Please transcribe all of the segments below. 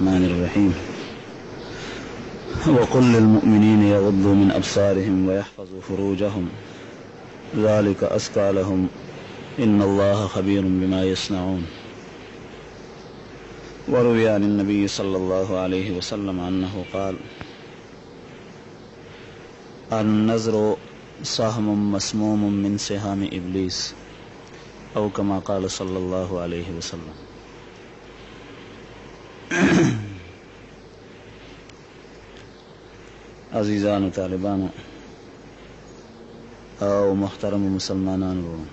الرحمن الرحيم وقل للمؤمنين يغضوا من أبصارهم ويحفظوا فروجهم ذلك أزكى لهم إن الله خبير بما يصنعون. وروي عن النبي صلى الله عليه وسلم أنه قال: النذر سهم مسموم من سهام إبليس، أو كما قال صلى الله عليه وسلم. عزیزانو طالبانو او محترم مسلمانانو،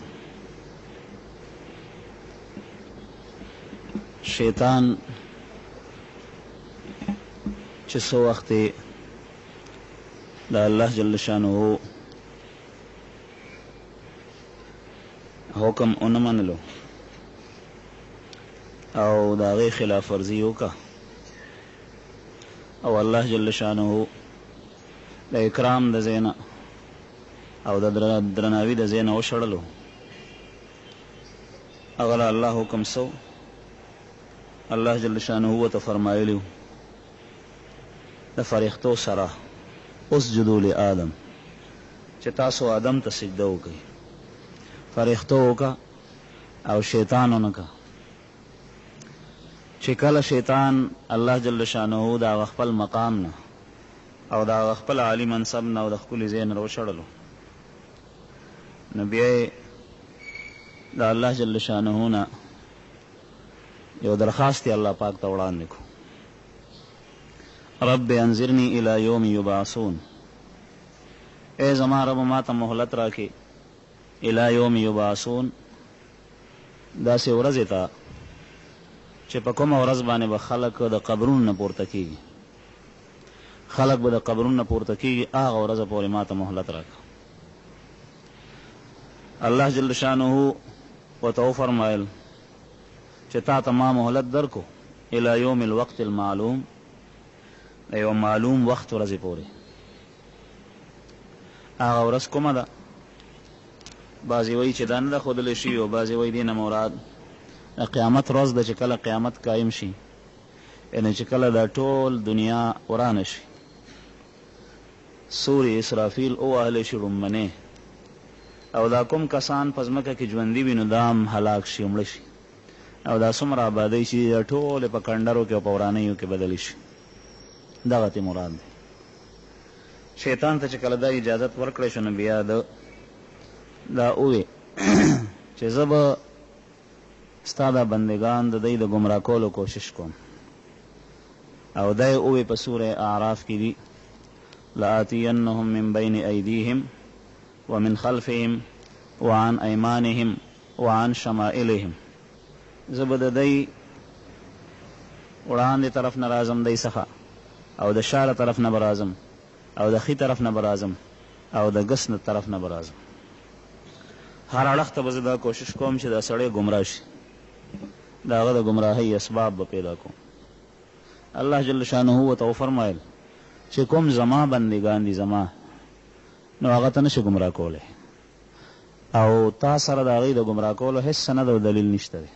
شیطان چې څو وخت د الله جل شانه حکم ونه منلو او د هغې خلاف ورزي وکړه او الله جل شانه د اکرام د ځای نه او د درناوي د ځای نه وشړلو، هغه له الله حکم سو. الله جل شانه ورته فرمایلي د فرښتو سره اسجدوا لآدم، چې تاسو آدم ته سجده وکړئ. فرښتو وکړه او شیطان ونه کړه. چې کله شیطان الله جل شانه د هغه خپل مقام نه او د هغه خپل عالي منصب نه او د ښکلي ځای نه راوشړلو، نو بیا یې د الله جل شانه نه یو درخواست یې الله پاک ته وړاندې کړو: رب انظرني الى یوم یبعثون، ای زما رب ما ته مهلت راکې الى یوم یبعثون، داسې ورځې ته چې په کومه ورځ باندې به خلک د قبرونو نه پورته کېږي، خلک به د قبرونو نه پورته کېږي، هغه ورځ پورې ما ته مهلت راکړه. الله جل شانه ورته وفرمایل چې تا ته ما مهلت درکو الى یوم الوقت المعلوم، د یو معلوم وخت ورځې پورې. هغه ورځ کومه ده؟ بعضې وایي چې دا نه ده ښودلی شوي او بعضې وایي دې نه مراد د قیامت ورځ ده چې کله قیامت قایم شي، یعنې چې کله دا ټول دنیا ورانه شي، سوري اسرافیل ووهلی شي ړومبنې، او دا کوم کسان په ځمکه کې ژوندي وي نو دا هم هلاک شي، مړه شي، او دا څومره آبادۍ شي دا ټولې په کنډرو کې او په ورانیو کې بدلې شي. دغه ته مراد دی. شیطان ته چې کله دا اجازت ورکړی شو نو بیا دا ووې چې زه به ستا دا بندګان د دوی د ګمراه کولو کوشش کوم، او دا یې ووې په سوره اعراف کې دي: لآتینهم من بین ایدیهم ومن خلفهم وعن ایمانهم وعن شمائلهم، زه به د دوی وړاندې طرف نه راځم دی څخه، او د شاله طرف نه به راځم، او د ښي طرف نه به راځم، او د ګس طرف نه به راځم. هر اړخ ته به زه دا کوشش کوم چې دا سړی ګمراه شي، د هغه د ګمراهۍ اسباب به پیدا کوم. الله جل شانه ورته وفرمایل چې کوم زما بندګان دي زما، نو هغه ته نشي ګمراه کولی، او تا سره د هغوی د ګمراه کولو هېڅ سند او دلیل نشته دی،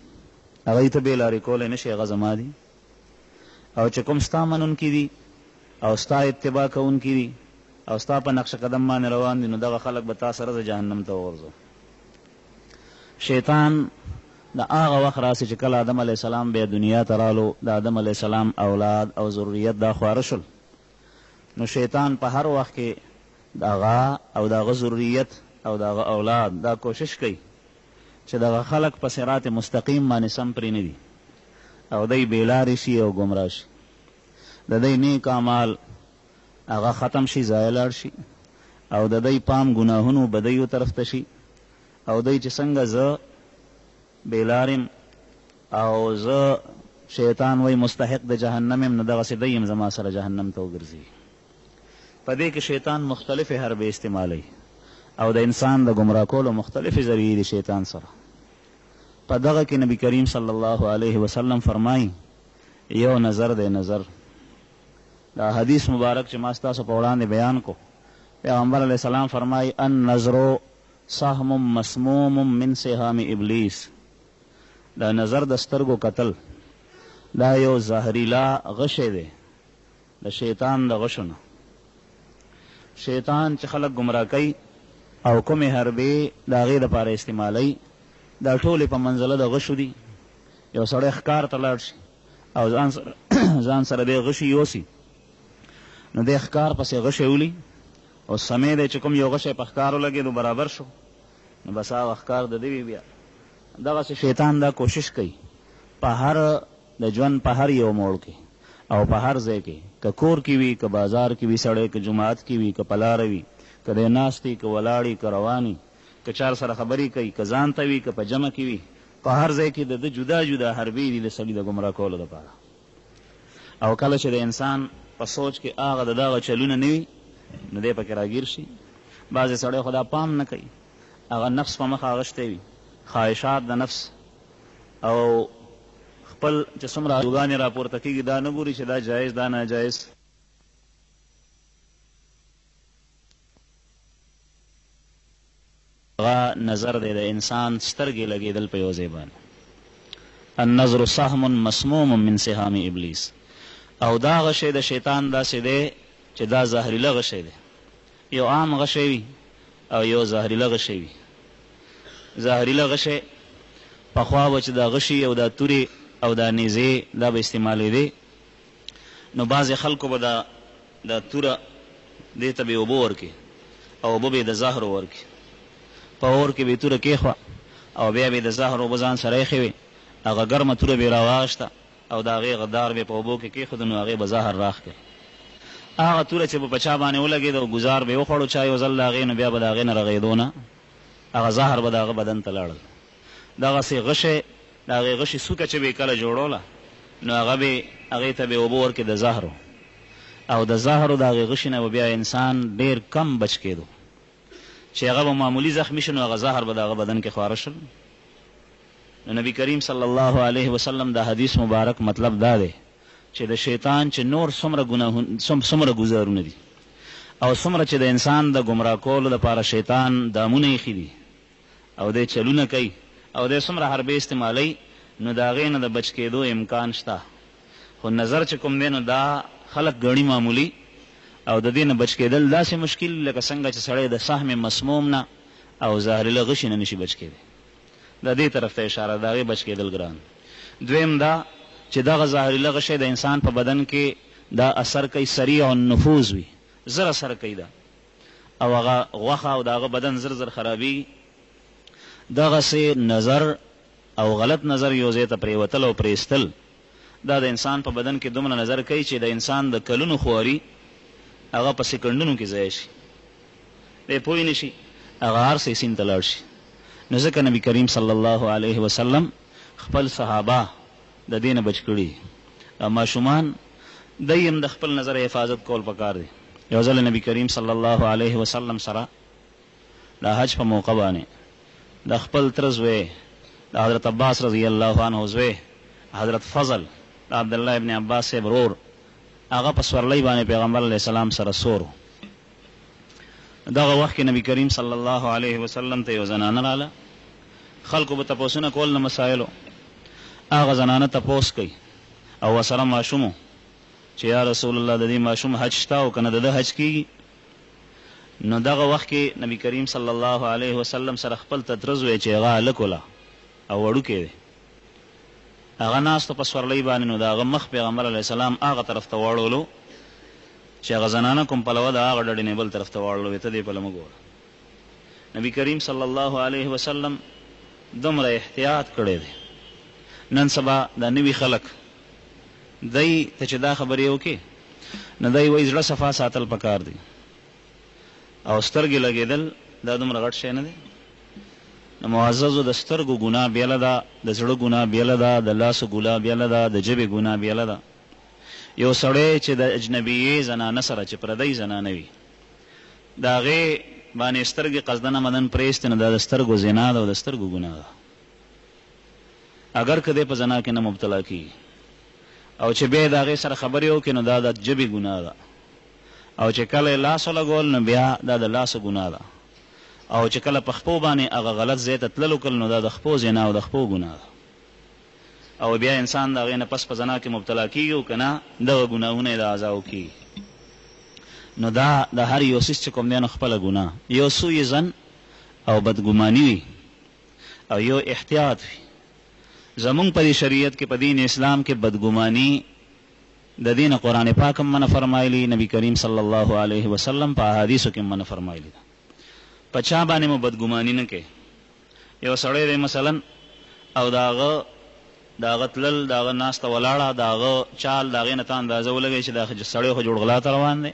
هغوی ته بې لارې کولی نشي، هغه زما دي. او چې کوم ستا منونکي دي او ستا اتباع کوونکي دي او ستا په نقش قدم باندې روان دي، نو دغه خلک به تا سره د جهنم ته وغورځو. شیطان د هغه وخت راسي چې کله آدم علیه السلام بیا دنیا ته رالو، د آدم علیه السلام اولاد او ذریت دا خواره شل، نو شیطان په هر وخت کې د هغه او د هغه ذریت او د هغه اولاد دا کوشش کوي چې دغه خلک په صراط مستقیم باندې سم پرېنږدي او دی بېلارې شي او ګمراه شي، د دی نیک اعمال هغه ختم شي، ضایع لاړ شي، او د دی پام ګناهونو بدیو طرف ته شي، او دی چې څنګه زه بېلارم او زه شیطان وی مستحق د جهنم یم، نو دغسې دی هم زما سره جهنم ته وګرځي. په دې کې شیطان مختلفې حربې استعمالوي او د انسان د ګمراه کولو مختلفې ذریعې دي شیطان سره. په دغه کې نبی کریم صلی الله علیه وسلم فرمایي یو نظر دی، نظر دا حدیث مبارک چې ما ستاسو په وړاندې بیان کو، پیغمبر علیه السلام فرمایي النظر سهم مسموم من سهام ابلیس، دا نظر د سترګو کتل دا یو زهریلا غشی دی د شیطان د غشو نه. شیطان چې خلک گمراه کوي او کومې حربې د هغې دپاره استعمالوي دا ټولې په منزله د غشو دي. یو سړی ښکار ته لاړ شي او ځان سره دی غشي یوسي، نو دی ښکار پسې غشی ولي او سمې دی چې کوم یو غشی په ښکار ولګېدو برابر شو، نو بس هغه ښکار د ده وي. بیا دغسې شیطان دا کوشش کوي په هر د ژوند په هر یو موړ کې او په هر ځای کې، که کور کې وي، که بازار کې وي سړی، که جماعت کې وي، که په لاره وي، که دی ناست وي، که ولاړ که روان وي، که چار سره خبرې کوي، که ځان ته وي، که په جمع کې وي، په هر ځای کې د ده جدا جدا حربې دي د سړي د ګمراه کولو دپاره. او کله چې د انسان په سوچ کې هغه د دغه چلونه نه وي نو دی پکې راګیر شي. بعضې سړی خو دا پام نه کوي، هغه نفس په مخه اغشتی وي، خواهشات د نفس، او خپل چې څومره ارزوګانې راپورته کېږي دا نه ګوري چې دا جایز دا ناجایز. هغه نظر دی د انسان سترګې لګېدل په یو ځای باندې. النظر سهم مسموم من سهام ابلیس. او دا غشی د شیطان داسې دی چې دا زهریله غشی دی. یو عام غشی وي او یو زهریله غشی وي. زهریله غشی پخوا به چې دا غشي او دا تورې او دا نیزې دا به استعمالېدې، نو بعضې خلکو به دا توره دې ته به اوبه ورکړي او اوبه به یې د زهرو ورکړي. په اور کې به یې توره کېښوه او بیا به یې د زهر اوبه ځان سره ایښې وې، هغه ګرمه توره به یې راواغشته او د هغې غدار به یې په اوبو کې کېښودو، نو هغې به زهر راښکړي. هغه توره چې به په چا باندې ولګېده او ګزار به یې وخوړو چا یو ځل د هغې، نو بیا به د هغې نه رغېدو نه هغه زهر به د هغه بدن ته لاړل. دغسې غشی د هغې غشي څوکه چې به یې کله جوړوله نو هغې ته به یې اوبه ورکړې د زهرو، او د زهرو د هغې غشي نه به بیا انسان ډېر کم بچ کېدو. چې هغه به معمولي زخمي شي نو هغه زهر به د هغه بدن کې خواره شل. نو نبی کریم صلی الله علیه وسلم د حدیث مبارک مطلب دا دی چې د شیطان چې نور څومره ګزارونه دي او څومره چې د انسان د ګمراه کولو دپاره شیطان دامونه ایښي دي او دی چلونه کوي او دی څومره حربې استعمالوي، نو د هغې نه د بچ کېدو امکان شته. خو نظر چې کوم دی نو دا خلک ګڼي معمولي، او د دې نه بچ کېدل داسې مشکل لکه څنګه چې سړی د سهم مسموم نه او زهریله غشي نه نشي بچ کېدی. د دې طرف ته اشاره، د هغې بچ کېدل ګران. دویم دا چې دغه زهریله غشی د انسان په بدن کې دا اثر کوي، سریع النفوذ وي، زر اثر کوي دا، او هغه غوښه او د هغه بدن زر زر خرابېږي. دغسې نظر او غلط نظر یو ځای ته پرېوتل او پرېستل دا د انسان په بدن کې دومره نظر کوي چې د انسان د کلونو خواري هغه په سکندونو کې ضایع شي، دی پوه نه شي، هغه هر څه سین ته لاړ شي. نو ځکه نبي کریم صلی الله علیه وسلم خپل صحابه د دې نه بچ کړي. ماشومان دی هم د خپل نظر حفاظت کول پکار دی. یو ځل نبي کریم صلی الله علیه وسلم سره د حج په موقع باندې د خپل تره زوی د حضرت عباس رضی الله عنه زوی حضرت فضل د عبدالله ابن عباس صاحب ورور، هغه په سورلۍ باندې پیغمبر علیه السلام سره سورو. دغه وخت کې نبی کریم صلی الله علیه وسلم ته یو زنانه راله، خلکو به تپوسونه کول نه مسایلو. هغه زنانه تپوس کوي او ورسره ماشوم چې یا رسول الله د دې ماشوم حج شته او که نه د ده حج کېږي. نو دغه وخت کې نبی کریم صلی الله علیه وسلم سره خپل تدرز وی چې هغه هلک وله او وړوکی دی، هغه ناستو په سورلۍ باندې، نو د هغه مخ پیغمبر علیه السلام هغه طرف ته واړولو چې هغه زنانه کوم پلوه د هغه ډډې نه بل طرف ته واړولو، ته دې پله مه ګوره. نبی کریم صلی الله علیه وسلم دومره احتیاط کړی دی. نن سبا دا نوي خلک دی ته چې دا خبرې وکړي نو دی وایي زړه صفا ساتل پکار دی، او سترګې لګېدل دا دومره غټ شی نه دی. د معززو د سترګو ګناه بیله ده، د زړه ګناه بیله ده، د لاسو ګناه بیله ده، د ژبې ګناه بیله ده. یو سړی چې د اجنبیې زنانه سره چې پردۍ زنانه وي د هغې باندې سترګې قصدنه مدن پرېستې، نو دا د سترګو زنا ده او د سترګو ګناه ده، اگر که دی په زنا کې نه مبتلا کېږي. او چې بیا د هغې سره خبرې وکړي نو دا د ژبې ګناه ده، او چې کله یې لاس ولګول نو بیا دا د لاسو ګناه ده، او چې کله په خپو باندې هغه غلط ځای ته تلل وکړل نو دا د خپو زنا او د خپو ګناه ده. او بیا انسان د هغې نه پس په زنا کې مبتلا کېږي او که نه دغه ګناهونه یې د اعضاو کېږي. نو دا د هر یو څیز چې کوم دی نو خپله ګناه، یو سوی زن او بدګماني وي او یو احتیاط وي. زمونږ په دې شریعت کې په دین اسلام کې بدګماني د دین قرآن پاک هم منع فرمایلی، نبی کریم صلی الله علیه وسلم په احادیثو کې منع فرمایلی ده. په چا باندې مو بدګماني نه کوي. یو سړی دی مثلا او د هغه تلل، د هغه ناسته ولاړه، د هغه چال، د هغې نه ته اندازه ولګوي چې دا سړی خو جوړ غلا ته روان دی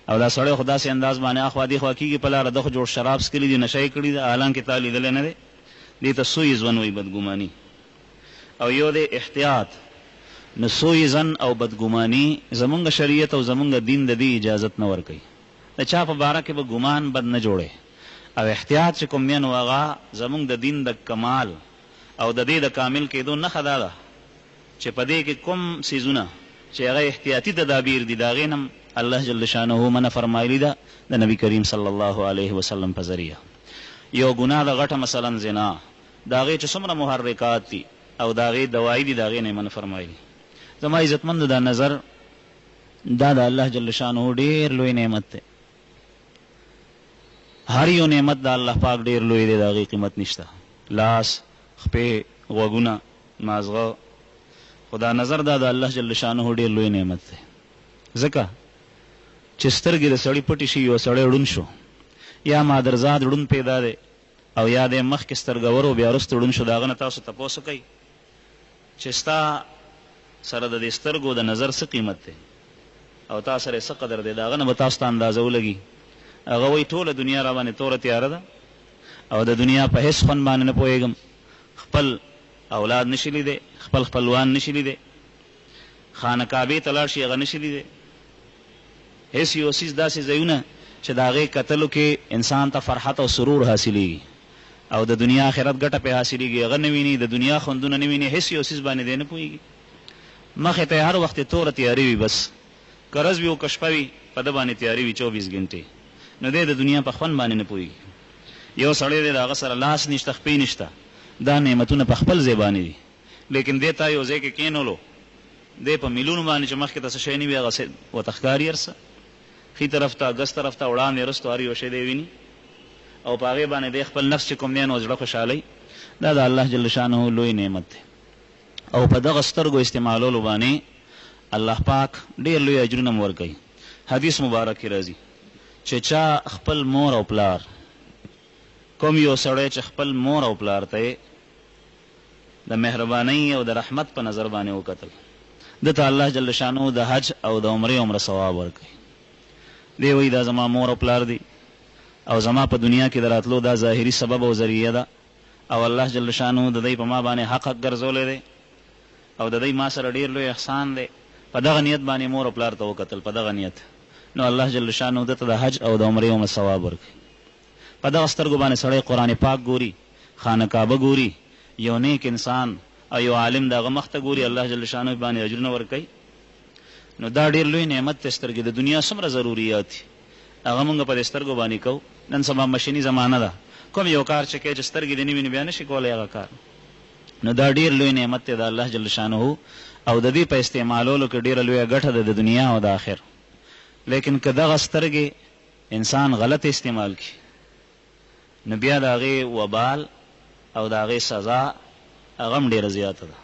او دا سړی خو داسې انداز باندې اخوا دیخوا کېږي په لاره، ده خو جوړ شراب څکلي دي، نشه یې کړي ده، حالانکې تا لیدلی نه دی. دې ته سوی ځوان وایي، بدګماني. او یو دی احتیاط. نو سوی زن او بدګماني زمونږ شریعت او زمونږ دین د دې اجازت نه ورکوي. د چا په باره کې به ګمان بد نه جوړی. او احتیاط چې کوم دی نو هغه زمونږ د دین د کمال او د دې د کامل کېدو نښه دا ده چې په دې کې کوم څیزونه چې هغه احتیاطي تدابیر دي د هغې نه الله جل شانه منع فرمایلی ده د نبی کریم صلی الله علیه وسلم په ذریعه. یو ګناه د غټه مثلا زنا، د هغې چې څومره محرکات دي او د هغې دوایي دي د هغې نه منع فرمایلی. زما عزتمندو دا نظر دا د الله جل شانه ډېر لوی نعمت دی. هر یو نعمت د الله پاک ډېر لوی دی، د هغې قیمت نشته. لاس، خپې، غوږونه، مازغه، خو دا نظر دا د الله جل شانه ډېر لوی نعمت دی. ځکه چې سترګې د سړي پټې شي، یو سړی ړوند شو، یا مادرزاد ړوند پیدا دی او یا دی مخکې سترګور و بیا وروسته ړوند شو، د هغه نه تاسو تپوس وکئ چې ستا سره د دې سترګو د نظر څه قیمت دی او تا سره یې څه قدر دی، د هغه نه به تاسو ته اندازه ولګي. هغه وایي ټوله دنیا را باندې توره تیاره ده او د دنیا په هېڅ خوند باندې نه پوهېږم، خپل اولاد نشي لیدی، خپل خپلوان نشي لیدی، خانه کعبې ته لاړ شي هغه نشي لیدی. هېڅ یو څیز داسې ځایونه چې د هغې کتلو کې انسان ته فرحت او سرور حاصلېږي او د دنیا آخرت ګټه پې حاصلېږي، هغه نه ویني، د دنیا خوندونه نه ویني، هېڅ یو څیز باندې دی نه پوهېږي. مخې ته یې هر وخت توره تیارې وي، بس که ورځ وي او که شپه وي په ده باندې تیارې وي 24 ګنټې. نو دی د دنیا په خوند باندې نه پوهېږي. یو سړی دی د هغه سره لاس نشته، خپې نشته، دا نعمتونه په خپل ځای باندې دي، لیکن دی تا یو ځای کې کېنولو، دی په میلونو باندې چې مخکې ته څه شی نه وي هغه ورته ښکاري هر څه، ښي طرف ته ګس طرف ته وړاندې رستو هر یو شی دی ویني او په هغې باندې دی خپل نفس چې کوم دی نو زړه خوشحالوي. دا د الله جل شانه لوی نعمت دی او په دغه سترګو استعمالولو باندې الله پاک ډېر لوی اجرونه م ورکوي. حدیث مبارک کې راځي چې چا خپل مور او پلار، کوم یو سړی چې خپل مور او پلار ته د مهربانۍ او د رحمت په نظر باندې وکتل، ده ته الله جل شانه د حج او د عمرې ثواب ورکوي. دی وایي دا زما مور او پلار دی او زما په دنیا کې د راتلو دا ظاهري سبب او ذریعه ده او الله جل شانه د دوی په ما باندې حق ګرځولی دی او د دوی ما سره ډېر لوی احسان دی. په دغه نیت باندې مور او پلار ته وکتل، په دغه نیت، نو الله جل شانه ده ته د حج او د عمرې ثواب ورکوي. په دغه سترګو باندې سړی قرآن پاک ګوري، خانه کعبه ګوري، یو نیک انسان او یو عالم د هغه مخ ته ګوري، الله جل شانه باندې اجرونه ورکوي. نو دا ډېر لوی نعمت دی. سترګې د دنیا څومره ضروریات دي هغه مونږ په دې سترګو باندې کوو. نن سبا مشیني زمانه ده، کوم یو کار چې کوي چې سترګې دې نه ویني بیا نشي کولی هغه کار. نو دا ډېر لوی نعمت دی د الله جل شانه او د دې په استعمالولو کې ډېره لویه ګټه ده د دنیا او د آخر. لیکن که دغه سترګې انسان غلط استعمال کړي نو بیا د هغې وبال او د هغې سزا هغه هم ډېره زیاته ده.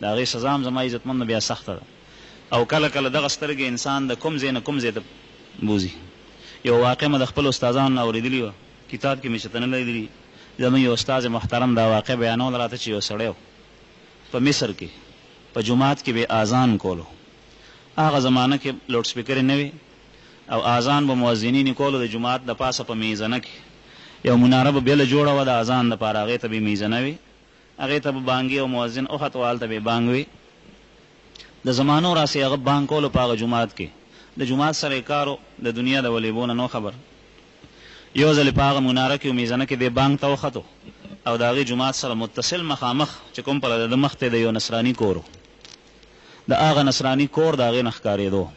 د هغې سزا هم زما عزتمند بیا سخته ده او کله کله دغه سترګې انسان د کوم ځای نه کوم ځای ته بوځي. یو واقع مې د خپل استادانو نه اورېدلي وه، کتاب کې مې چېرته نه لیدلي. زموږ یو استاد محترم دا واقع بیانول راته چې یو سړی په مصر کې په جومات کې به اذان کولو. هغه زمانه کې لوډ سپیکرې نه وي او اذان به مؤذنین کولو د جومات د پاسه په میزنه کې یو مناره به بېله جوړه وه د اذان دپاره، هغې ته به میزنه وي، هغې ته به بانګي او مؤذن وخت هلته به بانګ وي. د زمانو راسې هغه بانګ کولو په هغه جومات کې، د جومات سره یې کارو، د دنیا د ولیبو نه نو خبر. یو ځلې په هغه مناره کې میزنه کې دی بانګ ته وختو او د هغې جومات سره متصل مخامخ چې کوم په د مخ ته د یو نصراني کور و، د هغه نصراني کور د هغې نه ښکارېدو.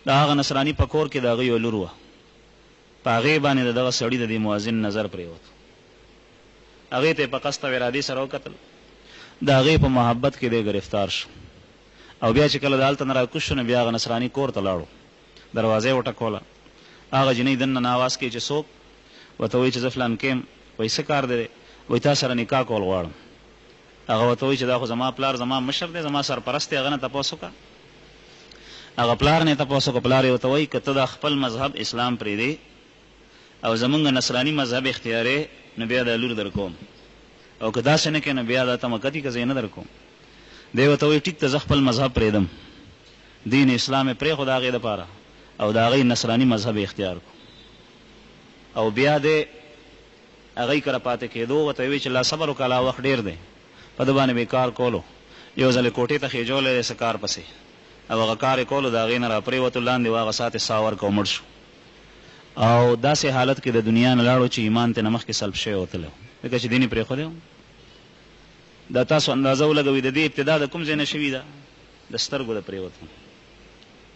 د هغه نصراني په کور کې د هغې یو لور وه، په هغې باندې د دغه سړي د دې مؤذن نظر پرېوت. هغې ته یې په قصد او ارادې سره وکتل د هغې په محبت کې دی ګرفتار شو او بیا چې کله د هلته نه راکوز شو نو بیا هغه نصراني کور ته لاړو، دروازه یې وټکوله. هغه جنۍ دننه نه اواز کوي چې څوک؟ ورته وایي چې زه فلان کې یم. وایي څه کار دی؟ وایي تا سره نکاح کول غواړم. هغه ورته وایي چې دا خو زما پلار زما مشر دی، زما سرپرست دی، هغه نه تپوس وکړه. هغه پلار نه تپوس وکړه. پلار یې ورته وایي که ته د خپل مذهب اسلام پرېږدې او زمونږ نصراني مذهب اختیارې نو بیا دا لور در کوم، او که داسې نه کړې نو بیا دا تمه کتي که زه یې نه در کوم. دی ورته وایي ټیک ته زه خپل مذهب پرېږدم، دین اسلام یې پرېښود د هغې دپاره او د هغې نصراني مذهب اختیار کړو. او بیا دی هغې کره پاتې کېدو، ورته وایي چې لا صبر وکړه، لا وخت ډېر دی، په ده باندې به یې کار کولو. یو ځل یې کوټې ته خېجولی دی څه کار پسې، او هغه کار یې کولو، د هغې نه را پرېوتو لاندې و، هغه ساعت یې ساه ورکړه او مړ شو. او داسې حالت کې د دنیا نه لاړو چې ایمان ترې نه مخکې سلب شوی وتلی و، ځکه چې دین یې پرېښودی و. دا تاسو اندازه ولګوئ د دې ابتدا د کوم ځای نه شوي ده؟ د سترګو د پرېوتو.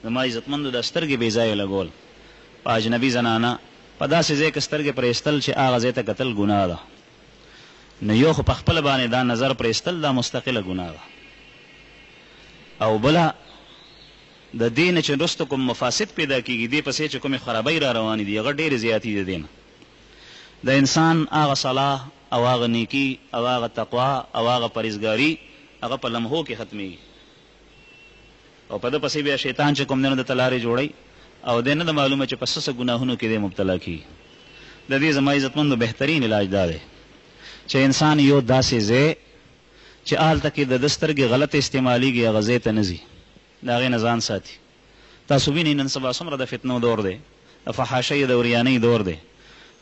زما عزتمندو د سترګې بې ځایه لګول په اجنبي زنانه په داسې ځای کې سترګې پرېستل چې هغه ځای ته کتل ګناه ده. نو یو خو په خپله باندې دا نظر پرېستل دا مستقله ګناه ده، او بله د دې نه چې وروسته کوم مفاسد پیدا کېږي دې پسې چې کومې خرابۍ را روانې دي هغه ډېرې زیاتې دي. د دې نه د انسان هغه صلاح او هغه نیکي او هغه تقوا او هغه پرهیزګاري هغه په لمحو کې ختمېږي، او په ده پسې بیا شیطان چې کوم دی نو د تلارې جوړوي او دی نه د معلومه چې په څه څه ګناهونو کې دی مبتلا کېږي. د دې زما عزتمندو بهترین علاج دا دی چې انسان یو داسې ځای چې هلته کې د ده سترګې غلط استعمالیږي هغه ځای ته نه ځي، د هغې نه ځان ساتي. تاسو وینئ نن سبا څومره د فتنو دور دی، د فحاشۍ د وریانۍ دور دی.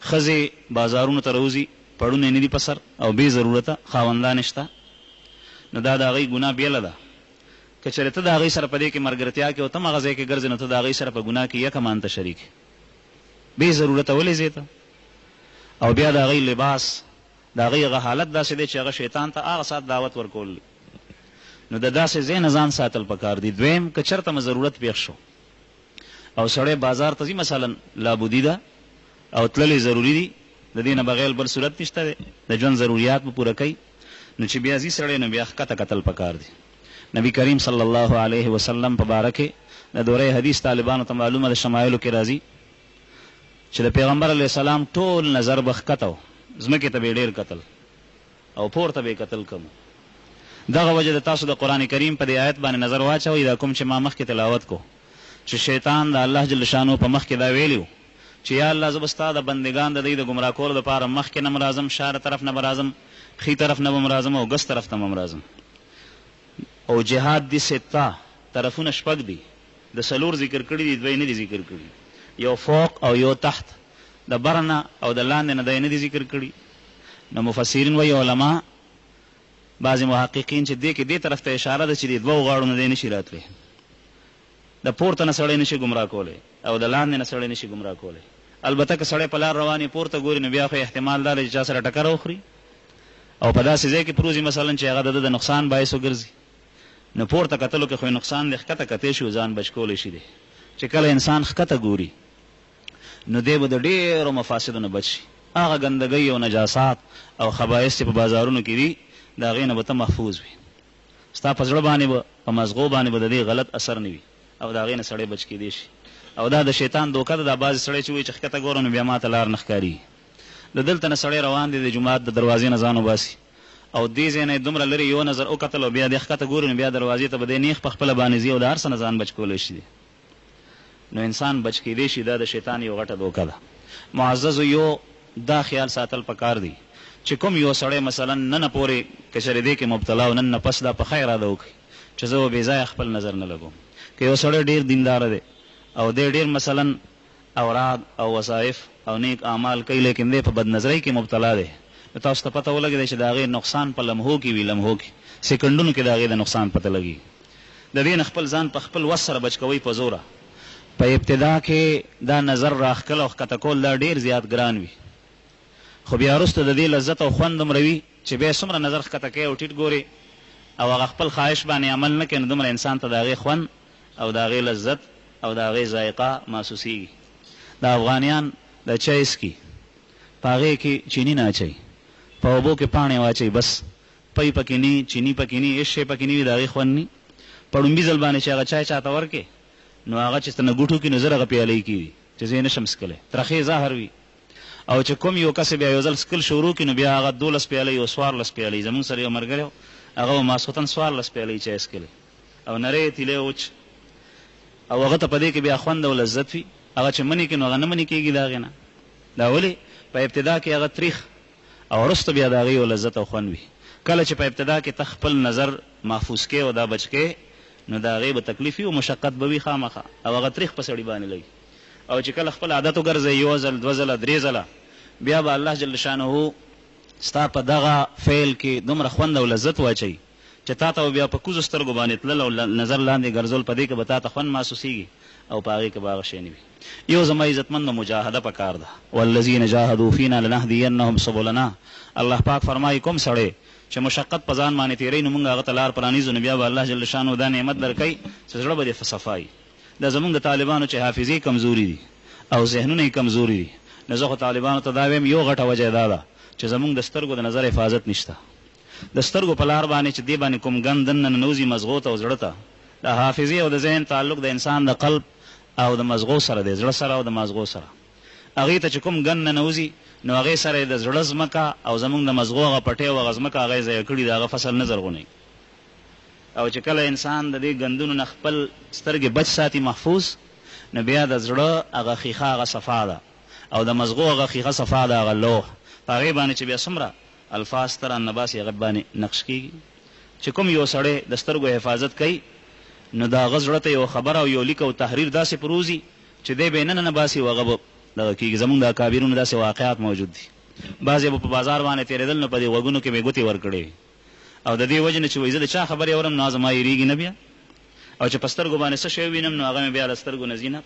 ښځې بازارونو ته راوځي، پړونه یې نه دي په سر او بې ضرورته خاوندان شته، نو دا د هغې ګناه بیله ده. که چېرې ته د هغې سره په دې کې ملګرتیا کې او ته هم هغه ځای کې ګرځې نو ته د هغې سره په ګناه کې یک امان ته شریک بې ضرورته ولې ځې ته. او بیا د هغې لباس د هغې هغه حالت داسې دی چې هغه شیطان ته هغه ساعت دعوت ورکول دی. نو د داسې ځای نه ځان ساتل پکار دي. دویم که چېرته مو ضرورت پېښ شو او سړی بازار ته ځي مثلا لابودي ده او تللی ضروري دي، د دې نه بغیر بل صورت نشته دی، د ژوند ضروریات به پوره کوي، نو چې بیا ځي سړی نو بیا ښکته کتل پکار دي. نبی کریم صلی الله علیه وسلم په باره کې د دورې حدیث طالبانو ته معلومه د شمایلو کې راځي چې د پیغمبر علیه السلام ټول نظر به ښکته و، ځمکې ته به یې ډېر کتل او پورته به یې کتل کم. دغه وجه د تاسو د قرآن کریم په دې آیت باندې نظر واچوئ، دا کوم چې ما مخکې تلاوت کو چې شیطان د الله جل شانو په مخ کې دا ویلي و چې یا الله زه به ستا د بندګان د دوی د ګمراه کولو دپاره مخکې نه م راځم، شاره طرف نه به راځم، ښي طرف نه به م راځم او ګس طرف ته به م راځم. او جهاد دي سته طرفونه شپږ دي، د څلور ذکر کړي دي، دوی نه دي ذکر کړي، یو فوق او یو تحت، د بر نه او د لاندې نه دی نه دي ذکر کړي. نو مفسرین وایي علما بعضې محققین چې دې کې دې طرف ته اشاره ده چې د دوو غاړو نه دی نشي راتلی، د پورته نه سړی نشي ګمراه کولی او د لاندې نه سړی نشي ګمراه کولی. البته که سړی په لار روان پورته ګوري نو بیا خو احتمال دا دی چې چا سره ټکره وخوري او په داسې ځای کې پروزي مثلا چې هغه د ده د نقصان باعث وګرځي، نو پورته کتلو کې خو نقصان دی، ښکته کتی شي ځان بچ کولی شي دی. چې کله انسان ښکته ګوري نو دی به د ډېرو مفاسدو نه بچ شي. هغه ګندګۍ او نجاسات او خبایث چې په بازارونو کې دي د هغې نه به ته محفوظ وي، ستا په زړه باندې به په مزغو باندې به د دې غلط اثر نه وي او د هغې نه سړی بچ کېدی شي. او دا د شیطان دوکه ده، دا بعضې سړی چې وایي چې ښکته ګورم نو بیا ما ته لار نه ښکاري. د دلته نه سړی روان دی د جومات د دروازې نه ځان وباسي او دې ځای نه دومره لرې یو نظر وکتل او بیا دې ښکته ګوري نو بیا دروازې ته به دی نیغ په خپله باندې ځي او د هر څه نه ځان بچ کولی شي. نو انسان بچ کېدی شي، دا د شیطان یو غټه دوکه ده. معززو یو دا خیال ساتل پکار دی چې کوم یو سړی مثلا نن پورې که چېرې دې کې مبتلا او نن نه پس دا په ښه اراده وکړي چې زه به بې ځایه خپل نظر نه لګوم. که یو سړی ډېر دینداره دی او دی ډېر مثلا اوراد او وظایف او نیک اعمال کوي لیکن دی په بدنظرۍ کې مبتلا دی، نو تاسو ته پته ولګېدی چې د هغې نقصان په لمحو کې وي، لمحو کې سیکنډونو کې د هغې د نقصان پته لګي. د دې نه خپل ځان په خپل وس سره بچ کوئ په زوره. په ابتدا کې دا نظر راښکل او ښکته کول دا ډېر زیات ګران وي، خو بیا وروسته د دې لذت او خوند دومره وي چې بیا څومره نظر ښکته کوي او ټیټ ګوري او هغه خپل خواهش باندې عمل نه کوي نو دومره انسان ته د هغې خوند او د هغې لذت او د هغې ذایقه محسوسېږي. د افغانیان د چای څکي په هغې کې چیني نه اچوي، په اوبو کې پاڼې واچوي، بس پی پکې ني، چینی پکې ني، هېڅ شی پکې نه وي، د هغې خوند ني. په ړومبي ځل باندې چې هغه چای چاته ورکې نو هغه چې ته نه ګوټو کړي نو زر هغه پیالۍ کېږي چې زه یې نه شم څکلی، ترخې زهر وي. او چې کوم یو کس بیا یو ځل څکل شروع کړي نو بیا هغه 12 پیالۍ او 14 پیالۍ. زمونږ سره یو ملګری و هغه ماسخوتن 14 پیالۍ چای څکلی او نری تیلی وچ، او هغه ته په دې کې بیا خوند او لذت وي. هغه چې منې کړي نو هغه نه منې کېږي د هغې نه. دا ولې؟ په ابتدا کې هغه تریخ او وروسته بیا د هغې یو لذت او خوند وي. کله چې په ابتدا کې ته خپل نظر محفوظ کې او دا بچ کې نو د هغې به تکلیف وي او مشقت به وي خامخا، او هغه تریخ په سړي باندې لګي. او چې کله خپل عادت وګرځوي یو ځل 2 ځله 3 ځله بیا به الله جل شانه ستا په دغه فعل کې دومره خوند او لذت واچوي چې تا ته بیا په کوزو سترګو باندې تلل او نظر لاندې ګرځول په دې کې به تا ته خوند محسوسېږي او په هغې کې به هغه شی نه وي. یو زما عزتمند مجاهده پکار ده. والذین جاهدوا فینا لنهدینهم سبلنا. الله پاک فرمایي کوم سړی چې مشقت په ځان باندې تېروي نو موږ هغه ته لار پرانیزو نو بیا به الله جل شانه دا نعمت درکوي چې زړه به دې صفایي. دا زمونږ د طالبانو چې حافظې کمزوري دي او ذهنونه یې کمزوري دي نو زه خو طالبانو ته دا وایم یو غټه وجه دا ده چې زمونږ د سترګو د نظر حفاظت نشته. د سترګو په لار باندې چې دې باندې کوم ګند دننه ننوځي مزغو ته او زړه ته، د حافظې او د ذهن تعلق د انسان د قلب او د مزغو سره دی، زړه سره او د مزغو سره. هغې ته چې کوم ګند ننوځي نو هغې سره یې د زړه ځمکه او زمونږ د مزغو هغه پټۍ او هغه ځمکه هغه یې ضایع کړي، د هغه فصل نه زرغونوي. او چې کله انسان د دې ګندونو نه خپل سترګې بچ ساتي محفوظ نو بیا د زړه هغه ښیښه هغه صفا ده او د مزغو هغه ښیښه صفا ده، هغه لوح په هغې باندې چې بیا څومره الفاظ تر انباسي هغه باندې نقش کېږي. چې کوم یو سړی د سترګو حفاظت کوي نو د هغه زړه ته یو خبره او یو لیک او تحریر داسې پروزي چې دی به یې نه باسي او هغه به دغه کېږي. زمونږ د اکابرونو داسې واقعات موجود دي. بعضې به په بازار باندې تېرېدل نو په دې غوږونو کې به یې ګوتې ورکړې وي او د دې وجې نه چې وایي زه د چا خبرې اورم نو زما یېرېږي نه بیا، او چې په سترګو باندې څه شی وینم نو هغه مې بیا له سترګو نه ځي نه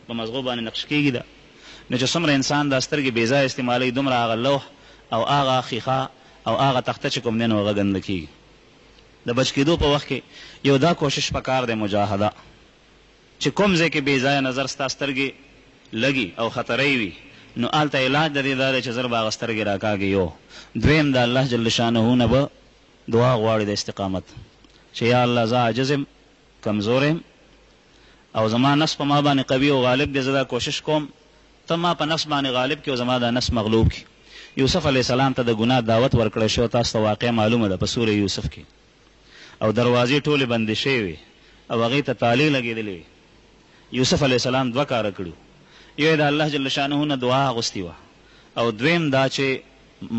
په مزغو باندې نقش کېږي. ده نو چې څومره انسان دا سترګې بې ځایه استعمالوي دومره هغه لوح او هغه ښیښه او هغه تخته چې کوم دی نو هغه ګنده کېږي. د بچ کېدو په وخت کې یو دا کوشش پکار دی مجاهده چې کوم ځای کې بې ځایه نظر ستا سترګې لګي او خطرې وي نو هلته علاج د دې دا دی چې زر به هغه سترګې راکاږي. یو دویم د الله جل شانه نه به دعا غواړي د استقامت چې یا الله زه عاجز یم کمزور یم او زما نفس په ما باندې قوي او غالب دی، زه دا کوشش کوم ته ما په نفس باندې غالب کړي او زما دا نفس مغلوب کړي. یوسف علیه السلام ته د ګناه دعوت ورکړی شو، تاسو ته واقع معلومه ده په سورې یوسف کې، او دروازې ټولې بندې شوې وې او هغې ته تالې لګېدلې وې. یوسف علیه السلام 2 کاره کړي، یو د الله جل شانه نه دعا اغوستې وه او دویم دا چې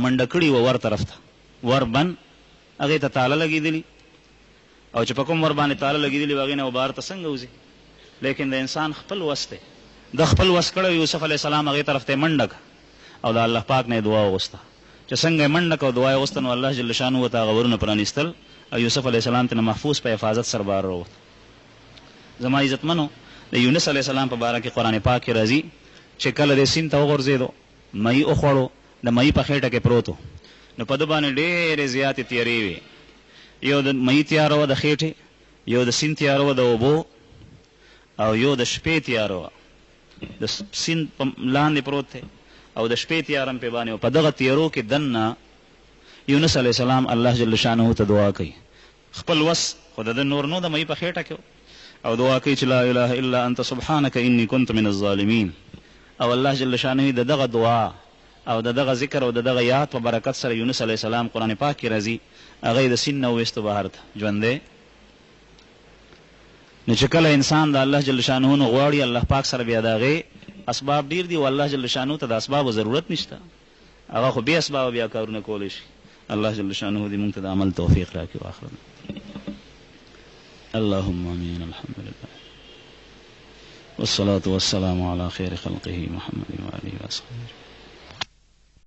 منډه کړې وه ور طرف ته، ور بند هغې ته تاله لګېدلي او چې په کوم ور باندې تاله لګېدلي وه هغې نه بهر ته څنګه وځي. لیکن د انسان خپل وس دی، د خپل وس کړی یوسف علیه السلام هغې طرف ته منډه کړه او د الله پاک نه یې دعا وغوسته چې څنګه یې منډه کړه او دعا یې وغوسته نو الله جل شانه ورته هغه ورونه پرانیستل او یوسف علیه السلام ته محفوظ په حفاظت سره بهر راووت. زما عزتمنو د یونس علیه السلام په باره کې قرآن پاک کې راځي چې کله د سیند ته وغورځېدو مهي وخوړو، د مهي په خېټه کې پروت و نو په ده باندې ډېرې زیاتې تیارې وې. یو د مهي تیاره وه د خېټې، یو د سیند تیاره وه د اوبو، او یو د شپې تیاره وه د سیند لاندې پروت دی او د شپې تیاره هم پې باندې و. په دغه تیارو کې دننه یونس علیه السلام الله جل شانه ته دعا کوي، خپل وس خو د نور نو د مهي په خېټه کې او دعا کوي چې لا اله الا انت سبحانك انی كنت من الظالمین. او الله جل شانه د دغه دعا او د دغه ذکر او د دغه یاد په برکت سره یونس علیه السلام قرآن پاک کې راځي هغه د سیند نه وویستو بهر ته ژوندی. نو چې کله انسان د الله جل شانه نه غواړي الله پاک سره بیا د هغې اسباب ډېر دي او الله جل شانه ته د اسبابو ضرورت نشته، هغه خو بې اسبابه بیا کارونه کولی شي. الله جل شانه دې موږ ته د عمل توفیق راکړي. واخر اللهم امين. الحمد لله والصلاة والسلام على خير خلقه محمد وآله وصحبه.